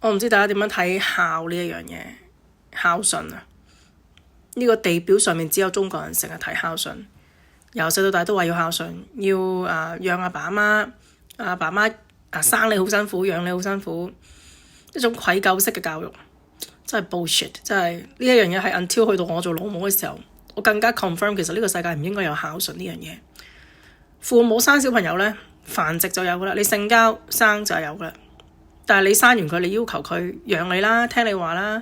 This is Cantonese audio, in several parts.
我唔知大家點樣睇孝呢一樣嘢，孝順啊，呢個地表上面只有中國人成日睇孝順，由細到大都話要孝順，要養阿爸阿媽，阿爸阿媽生你好辛苦，養你好辛苦，一種愧疚式嘅教育，真係 bullshit，真係呢一樣嘢係 until 去到我做老母嘅時候，我更加 confirm 其實呢個世界唔應該有孝順呢樣嘢。父母生小朋友呢，繁殖就有噶啦，你性交生就有噶啦。但係你生完佢，你要求佢養你啦，聽你話啦，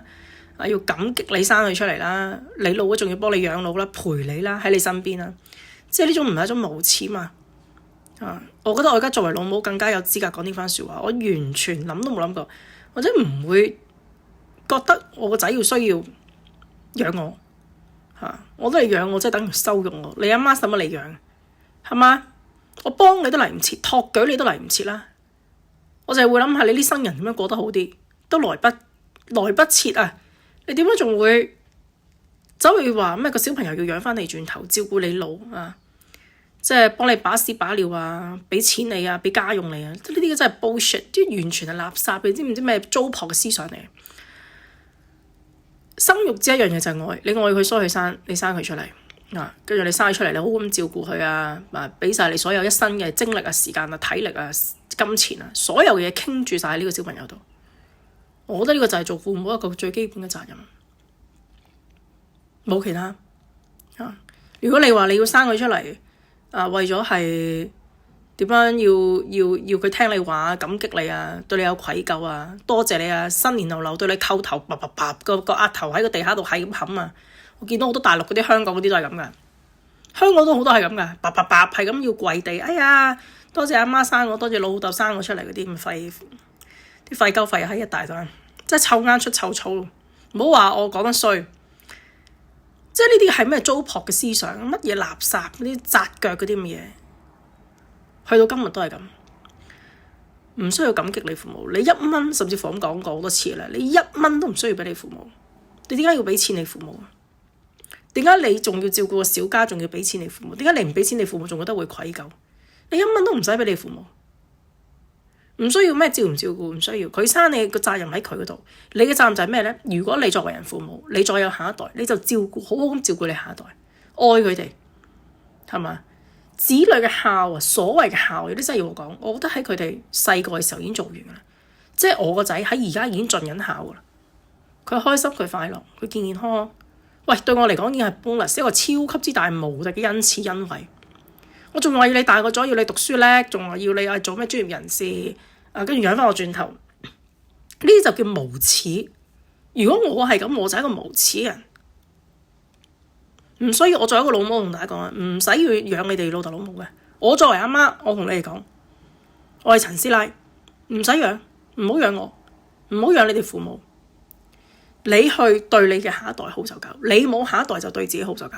要感激你生佢出嚟啦，你老咗仲要幫你養老啦，陪你啦，喺你身邊啦，即係呢種唔係一種無恥嘛？我覺得我而家作為老母更加有資格講呢番説話，我完全諗都冇諗過，或者唔會覺得我個仔要需要養我我都係養我，即係等於收容我。你阿媽使乜你養係嘛？我幫你都嚟唔切，托舉你都嚟唔切啦。我就係會諗下你呢生人點樣過得好啲，都來不切啊！你點解仲會走去話咩個小朋友要養翻你轉頭，照顧你老即係幫你把屎把尿俾錢你俾家用你呢啲真係 bullshit， 啲完全係垃圾，你知唔知咩糟粕嘅思想嚟？生育只一樣嘢就係愛，你愛佢所以佢生，你生佢出嚟跟住你生佢出嚟，你好咁照顧佢俾晒你所有一生嘅精力時間體力金錢所有嘢傾住晒喺呢個小朋友度。我覺得呢個就係做父母一個最基本嘅責任，冇其他如果你話你要生佢出嚟為咗係點樣要佢聽你話感激你對你有愧疚多謝你新年流流對你叩頭個額頭喺個地下度係咁冚我見到好多大陸嗰啲香港嗰啲都係咁噶，香港都好多係咁噶，係咁要跪地，哎呀多謝阿媽生我，多謝老豆生我出嚟嗰啲咁廢啲廢鳩廢喺一大堆，真係臭啱出臭草，唔好話我講得衰。即係呢啲係咩糟粕嘅思想，乜嘢垃圾嗰啲紮腳嗰啲咁嘢，去到今日都係咁，唔需要感激你父母，你1蚊甚至乎咁講過好多次啦，你1蚊都唔需要俾你父母，你點解要俾錢你父母？點解你仲要照顧個小家，仲要俾錢你父母？點解你唔俾錢你父母，仲覺得會愧疚？你1蚊都唔使俾你父母，唔需要咩照唔照顧，唔需要，佢生你個責任喺佢嗰度，你嘅責任就係咩呢？如果你作為人父母，你再有下一代，你就照顧好好咁照顧你下一代，愛佢哋，係嘛？子女嘅孝所謂嘅孝，有啲真係要我講，我覺得喺佢哋細個嘅時候已經做完啦。即係我個仔喺而家已經盡緊孝噶啦，佢開心，佢快樂，佢健健康康。喂，對我嚟講已經係 bonus， 一個超級之大無敵嘅恩賜恩惠。我仲話要你大個咗，要你讀書叻，仲話要你做咩專業人士，跟住養翻我轉頭，呢啲就叫無恥。如果我係咁，我就係一個無恥人。唔需要我作為一個老母同大家講唔使要養你哋老豆老母嘅。我作為阿媽，我同你哋講，我係陳師奶，唔使養，唔好養我，唔好養你哋父母。你去對你嘅下一代好就夠，你冇下一代就對自己好就夠。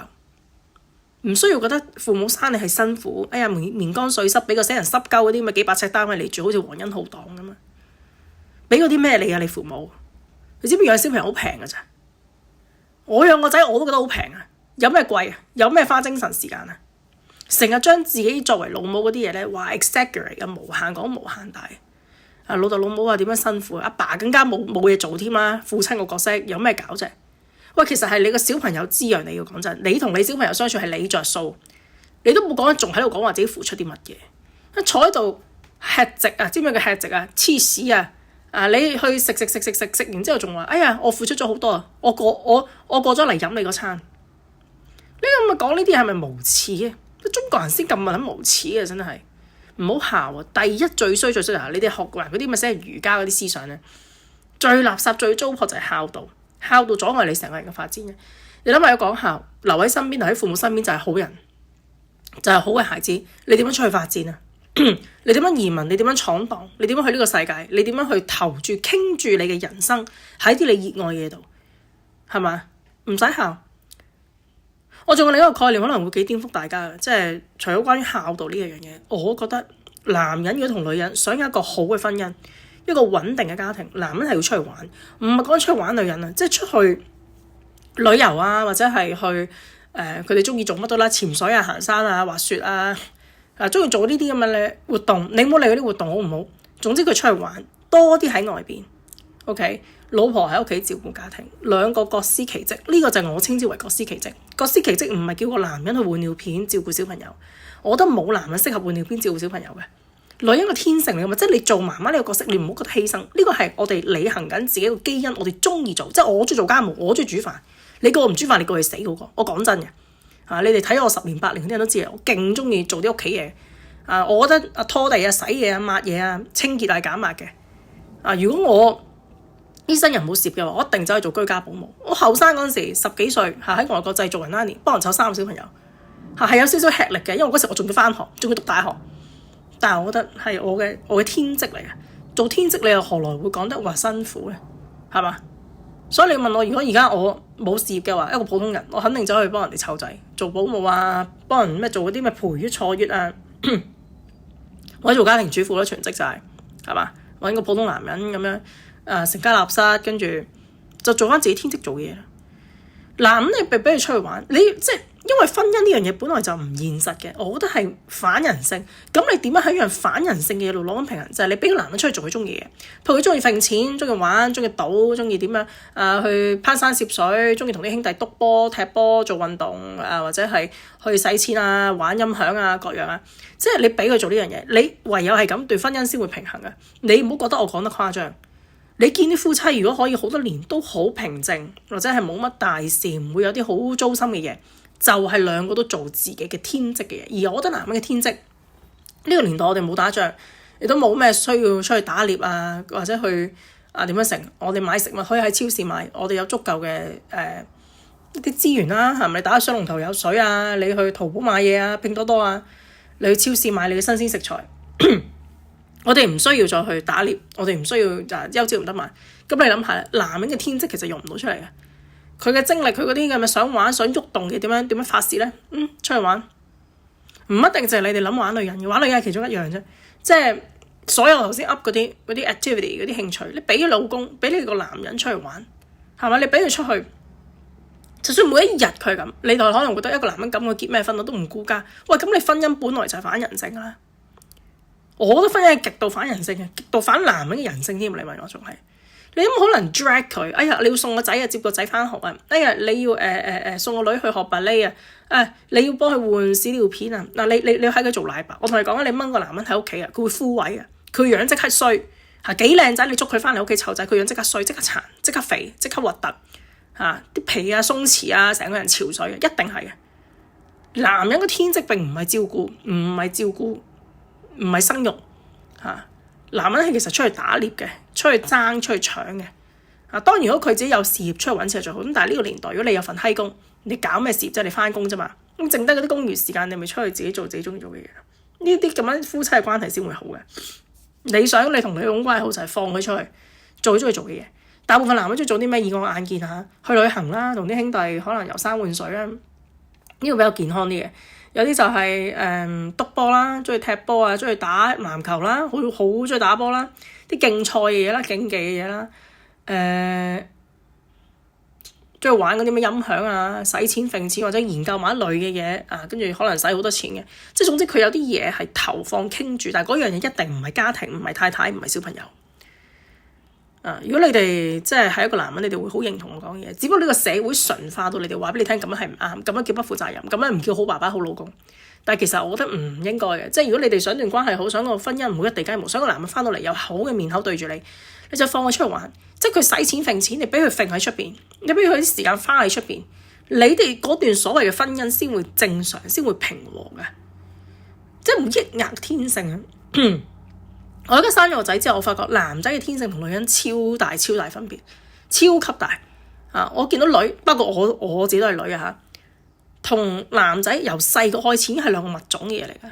唔需要覺得父母生你係辛苦，哎呀棉乾碎濕，俾個死人濕鳩嗰啲咪幾百尺單位嚟住，好似皇恩浩蕩咁俾嗰啲咩你你父母？你知唔知養小朋友好平㗎咋？我養個仔我都覺得好平有咩貴有咩花精神時間成日將自己作為老母嗰啲嘢咧話 exaggerate 無限講無限大。老豆老母話點樣辛苦，阿爸更加冇嘢做添啦，父親個角色有咩搞啫？喂，其實係你個小朋友滋養你，要講真，你同你小朋友相處係你着數，你都冇講，仲喺度講話自己付出啲乜嘢，坐喺度吃席知唔知佢吃席黐屎你去食完之後仲話，哎呀我付出咗好多我過咗嚟飲你嗰餐，你咁講呢啲係咪無恥啊？中國人先咁撚無恥真係。唔好孝第一最衰你哋學過嗰啲咪寫儒家嗰啲思想咧，最垃圾最糟粕就係孝道，孝道阻礙你成個人嘅發展嘅。你諗下，有講孝留喺身邊，留喺父母身邊就係好人，就係好嘅孩子。你點樣出去發展你點樣移民？你點樣闖蕩？你點樣去呢個世界？你點樣去投注傾住你嘅人生喺啲你熱愛嘅嘢度，係嘛？唔使孝。我仲有另一個概念可能會幾顛覆大家嘅，即係除咗關於孝道呢一樣嘢，我覺得男人如果同女人想有一個好嘅婚姻，一個穩定嘅家庭，男人係要出去玩，唔係講出去玩女人即係出去旅遊或者係去佢哋中意做乜都啦，潛水行山滑雪中意做呢啲咁嘅活動，你唔好理嗰啲活動好唔好，總之佢出去玩多啲喺外邊 OK， 老婆喺屋企照顧家庭，兩個各司其職，呢個就係我稱之為各司其職。各司其職唔係叫個男人去換尿片照顧小朋友，我覺得冇男人適合換尿片照顧小朋友嘅。女人個天性嚟㗎嘛，即係你做媽媽呢個角色，你唔好覺得犧牲，呢個係我哋履行緊自己個基因，我哋中意做，即係我中意做家務，我中意煮飯。你叫我唔煮飯，你叫佢死嗰個。我講真嘅，你哋睇我10年8年嗰啲人都知我勁中意做啲屋企嘢。我覺得拖地啊、洗嘢啊、抹嘢啊、清潔係減壓嘅。如果我呢生人冇事嘅話，我一定走去做居家保姆。我後生嗰陣時10幾歲喺外國製造人nanny，幫人湊3個小朋友係有少少吃力嘅，因為嗰時我仲要返學，仲要讀大學。但係我覺得係我嘅天職嚟嘅，做天職你又何來會講得話辛苦咧？係嘛？所以你問我，如果而家我冇事業嘅話，一個普通人，我肯定走去幫人哋湊仔，做保姆啊，幫人咩做嗰啲咩陪月坐月啊，或者做家庭主婦啦，全職就係嘛？揾個普通男人咁樣成家立室，跟住就做翻自己天職做嘅嘢。嗱，咁你俾佢出去玩，你即係因為婚姻呢樣嘢本來就唔現實嘅，我覺得係反人性。咁你點樣喺一樣反人性嘅嘢度攞緊平衡？就係你俾個男人出去做佢中意嘅嘢，譬如佢中意揈錢，中意玩，中意賭，中意點樣去攀山涉水，中意同啲兄弟篤波、踢波、做運動或者係去使錢啊、玩音響啊各樣啊，即係你俾佢做呢樣嘢，你唯有係咁對婚姻先會平衡嘅。你唔好覺得我講得誇張。你見啲夫妻如果可以好多年都好平靜，或者係冇乜大事，唔會有啲好糟心嘅嘢，就係兩個都做自己嘅天職嘅嘢。而我覺得男人嘅天職呢個年代我哋冇打仗，亦都冇咩需要出去打獵啊，或者去點樣成？我哋買食物可以喺超市買，我哋有足夠嘅一啲資源啦，係咪？打水龍頭有水啊，你去淘寶買嘢啊，拼多多啊，你去超市買你嘅新鮮食材。我哋唔需要再去打獵，我哋唔需要休朝唔得買。咁你諗下，男人嘅天職其實用唔到出嚟嘅，佢嘅精力，佢嗰啲咁嘅想玩想喐動嘅點樣發泄咧？出去玩，唔一定就係你哋諗玩女人嘅，玩女人係其中一樣啫。即係所有頭先 up 嗰啲 activity 嗰啲興趣，你俾老公俾你個男人出去玩，係咪？你俾佢出去，就算每一日佢係咁，你就可能覺得一個男人咁，佢結咩婚都唔顧家。喂，咁你婚姻本來就係反人性啦。我覺得婚姻係極度反人性嘅，極度反男人嘅人性添。你問我仲係，你有冇可能 drag 佢？哎呀，你要送個仔啊，接個仔返學啊！哎呀，你要送個女去學芭蕾啊！你要幫佢換屎尿片啊！嗱，你要喺佢做奶爸。我同你講你掹個男人喺屋企啊，佢會枯萎啊，佢樣即刻衰嚇，幾靚仔你捉佢返嚟屋企湊仔，佢樣即刻衰，即刻殘，即刻肥，即刻核突嚇，啲皮啊鬆弛啊，成個人潮水啊，一定係嘅。男人嘅天職並唔係照顧，唔係生育嚇，男人係其實出去打獵嘅，出去爭，出去搶嘅。當然如果佢自己有事業出去揾錢係最好。咁但係呢個年代，如果你有份閪工，你搞咩事業？即係你返工啫嘛。咁剩低嗰啲公餘時間，你咪出去自己做自己中意做嘅嘢。呢啲咁樣夫妻嘅關係先會好嘅。理想你同你老公關係好就係放佢出去做佢中意做嘅嘢。大部分男人中意做啲咩？以我眼見嚇，去旅行啦，同啲兄弟可能遊山玩水啦，呢個比較健康啲嘅。有啲就係篤波啦，中意踢波啊，中意打籃球啦，好中意打波啦，啲競賽嘅嘢啦，競技嘅嘢啦，中意玩嗰啲咩音響啊，使錢揈錢或者研究某一類嘅嘢啊，跟住可能使好多錢嘅，即係總之佢有啲嘢係投放傾住，但係嗰樣嘢一定唔係家庭，唔係太太，唔係小朋友。如果你哋即係一個男人，你哋會好認同我講嘢。只不過呢個社會純化到你哋話俾你聽，咁樣係唔啱，咁樣叫不負責任，咁樣唔叫好爸爸好老公。但係其實我覺得唔應該嘅，即係如果你哋想段關係好，想個婚姻唔好一地雞毛，想個男人翻到嚟有好嘅面口對住你，你就放佢出去玩。即係佢使錢揈錢，你俾佢揈喺出邊，你俾佢啲時間花喺出邊，你哋嗰段所謂嘅婚姻先會正常，先會平和嘅，即係唔抑壓天性啊！我而家生咗個仔之後，我發覺男仔嘅天性同女人超大分別，超級大我見到女，不過我自己都係女嚇，同男仔由細個開始已經係兩個物種嘅嘢嚟嘅。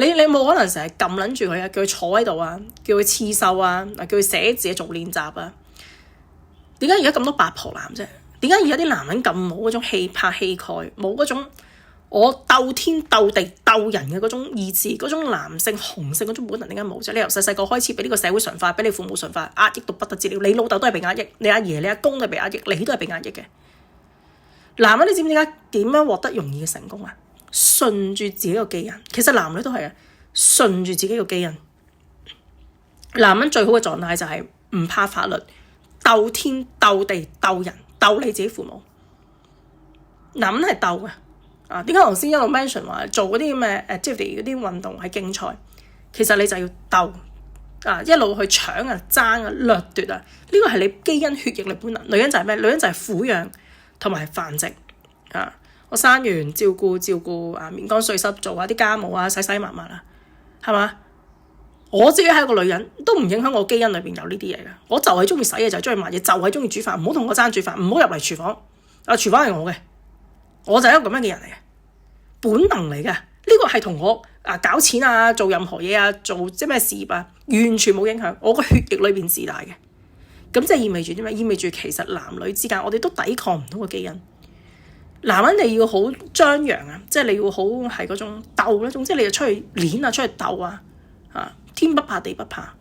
你冇可能成日撳撚住佢啊，叫佢坐喺度啊，叫佢刺繡啊，叫佢寫字做練習啊。點解而家咁多八婆男啫？點解而家啲男人咁冇嗰種氣魄氣概，冇嗰種我鬥天鬥地鬥人嘅嗰種意志，嗰種男性雄性嗰種本能，點解冇啫？你由細個開始俾呢個社會馴化，俾你父母馴化，壓抑到不得之了。你老豆都係被壓抑，你阿爺你阿公都係被壓抑，你都係被壓抑嘅。男人你知唔知點樣獲得容易嘅成功啊？順住自己個基因，其實男女都係順住自己個基因。男人最好嘅狀態就係唔怕法律，鬥天鬥地鬥人，鬥你自己父母。男人係鬥嘅。點解頭先一路 mention 話做嗰啲咁嘅 activity 嗰啲運動係競賽？其實你就要鬥一路去搶啊、爭啊、掠奪啊，呢個係你基因血液嘅本能。女人就係咩？女人就係撫養同埋繁殖我生完照顧棉乾碎濕，做下啲家務啊、洗抹啊，係嘛？我自己係一個女人，都唔影響我基因裏邊有呢啲嘢嘅。我就係中意洗嘢，就係中意抹嘢，就係中意煮飯。唔好同我爭煮飯，唔好入嚟廚房。廚房係我嘅，我就係一個咁樣嘅人嚟嘅，本能嚟嘅。呢個係同我搞錢啊、做任何嘢啊、做即咩事業啊，完全冇影響。我個血液裏邊自帶嘅。咁即係意味住啲咩？意味住其實男女之間，我哋都抵抗唔到個基因。男人你要好張揚啊，即係你要好係嗰種鬥啦。總之你就出去練啊，出去鬥啊，天不怕地不怕，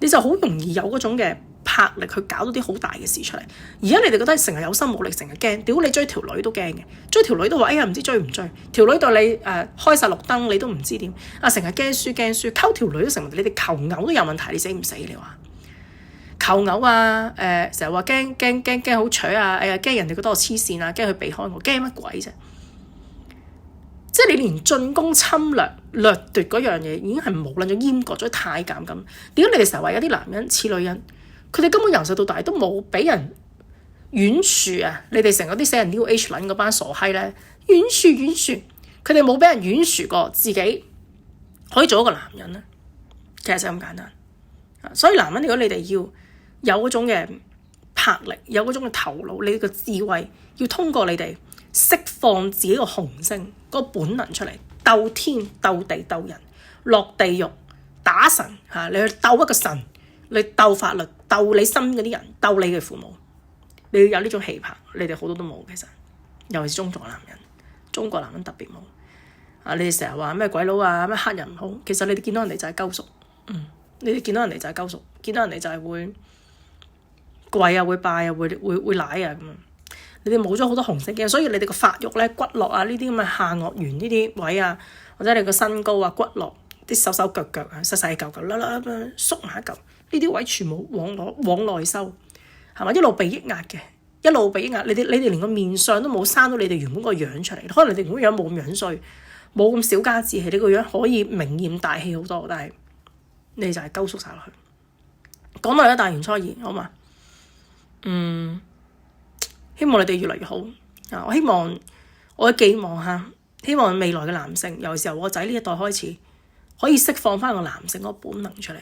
你就好容易有嗰種嘅魄力去搞到啲好大嘅事出嚟。而家你哋覺得成日有心冇力，成日驚，屌你追條女都驚嘅，追條女都話哎呀唔知追唔追，條女對你開晒綠燈你都唔知點成日驚輸，溝條女都成問題，你哋求偶都有問題，你死唔死？你話求偶成日話驚好取啊，驚人哋覺得我黐線啊，驚佢避開我，驚乜鬼啫？即係你連進攻侵略掠奪嗰樣嘢已經係冇撚咗，閹割咗，太監咁。點解你哋成日話有啲男人似女人？佢哋根本由細到大都冇俾人軟樹啊！你哋成嗰啲死人 New Age 撚嗰班傻閪咧，軟樹，佢哋冇俾人軟樹過，自己可以做一個男人咧。其實就咁簡單。所以男人如果你哋要有嗰種嘅魄力，有嗰種嘅頭腦，你個智慧要通過你哋釋放自己個雄性嗰個本能出嚟，鬥天鬥地鬥人，落地獄打神你去鬥一個神，你鬥法律，鬥你身邊嗰啲人，鬥你嘅父母，你要有呢種氣魄，你哋好多都冇。其實尤其是中國男人，中國男人特別冇你哋成日話咩鬼佬啊，咩黑人唔好，其實你哋見到人哋就係鳩熟，你哋見到人哋就係鳩熟，見到人哋就係會跪啊，會拜啊，會舐啊咁樣。你哋冇咗好多雄性基因，所以你哋個發育咧、骨骼啊呢啲咁嘅下顎緣呢啲位啊，或者你個身高啊、骨骼啲手腳細細嚿啦縮埋一嚿，呢啲位全部往內收，係嘛？一路被抑壓嘅，一路被抑壓。你哋連個面相都冇生到你哋原本個樣出嚟，可能你哋個樣冇咁樣衰，冇咁小家子氣，你個樣可以明豔大氣好多，但係你就係鳩縮晒落去。講到而家大年初二，好嘛？希望你哋越嚟越好我希望我嘅寄望希望未來嘅男性，尤其是由我仔呢一代開始，可以釋放翻個男性嗰個本能出嚟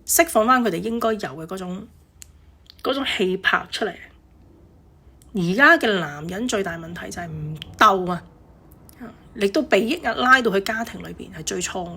釋放翻佢哋應該有嘅嗰種氣魄出嚟。而家嘅男人最大問題就係唔鬥亦都被抑壓拉到去家庭裏邊係最錯。